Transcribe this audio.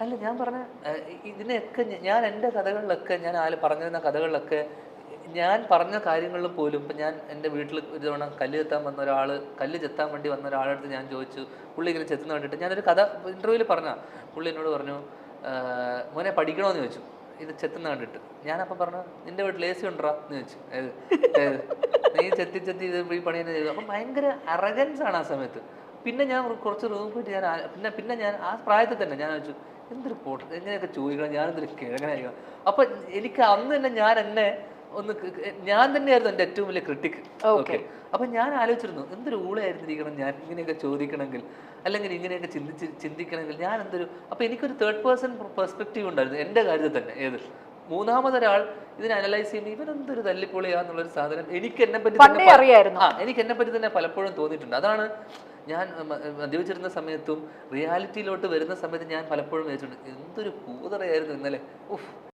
അല്ല ഞാൻ പറഞ്ഞ ഇതിനെയൊക്കെ ഞാൻ എൻ്റെ കഥകളിലൊക്കെ ഞാൻ പറഞ്ഞിരുന്ന കഥകളിലൊക്കെ ഞാൻ പറഞ്ഞ കാര്യങ്ങളിൽ പോലും ഇപ്പം ഞാൻ എൻ്റെ വീട്ടിൽ ഒരു തവണ കല്ല് ചെത്താൻ വേണ്ടി വന്ന ഒരാളുടെ അടുത്ത് ഞാൻ ചോദിച്ചു. പുള്ളി ഇങ്ങനെ ചെത്തുന്ന കണ്ടിട്ട് ഞാനൊരു കഥ ഇൻ്റർവ്യൂവിൽ പറഞ്ഞ പുള്ളി എന്നോട് പറഞ്ഞു, മോനെ പഠിക്കണമെന്ന് ചോദിച്ചു ഇത് ചെത്തുന്ന കണ്ടിട്ട്. ഞാനപ്പോൾ പറഞ്ഞു, നിൻ്റെ വീട്ടിൽ AC ഉണ്ടോ എന്ന് ചോദിച്ചു. ഏത് ഏത് നീ ചെത്തി ചെത്തി ഇത് ഈ പണി തന്നെ ചെയ്തു. അപ്പം ഭയങ്കര അറഗൻസ് ആണ് ആ സമയത്ത്. പിന്നെ ഞാൻ കുറച്ച് റൂം പോയിട്ട് ഞാൻ പിന്നെ ഞാൻ ആ പ്രായത്തിൽ തന്നെ ഞാൻ ചോദിച്ചു, എന്തൊരു പോട്ട് എങ്ങനെയൊക്കെ ചോദിക്കണം, ഞാനെന്തൊരു കിഴങ്ങനായിരിക്കണം. അപ്പം എനിക്ക് അന്ന് തന്നെ ഞാൻ തന്നെയായിരുന്നു എൻ്റെ ഏറ്റവും വലിയ ക്രിട്ടിക്. ഓക്കെ, അപ്പം ഞാൻ ആലോചിച്ചിരുന്നു എന്തൊരു ഊളയായിരുന്നിരിക്കണം ഞാൻ ഇങ്ങനെയൊക്കെ ചോദിക്കണമെങ്കിൽ, അല്ലെങ്കിൽ ഇങ്ങനെയൊക്കെ ചിന്തിക്കണമെങ്കിൽ ഞാൻ എന്തൊരു. അപ്പം എനിക്കൊരു തേർഡ് പേഴ്സൺ പെർസ്പെക്റ്റീവ് ഉണ്ടായിരുന്നു എൻ്റെ കാര്യത്തിൽ തന്നെ. മൂന്നാമതൊരാൾ ഇതിനെ അനലൈസ് ചെയ്യുമ്പോൾ ഇവരെന്തൊരു തല്ലിപ്പൊളിയാന്നുള്ളൊരു സാധനം എനിക്ക് എന്നെ പറ്റി തന്നെ പലപ്പോഴും തോന്നിയിട്ടുണ്ട്. അതാണ് ഞാൻ മദ്യപിച്ചിരുന്ന സമയത്തും റിയാലിറ്റിയിലോട്ട് വരുന്ന സമയത്ത് ഞാൻ പലപ്പോഴും വിചാരിച്ചിട്ടുണ്ട് എന്തൊരു കൂതറയായിരുന്നു ഇന്നലെ. ഉഫ്.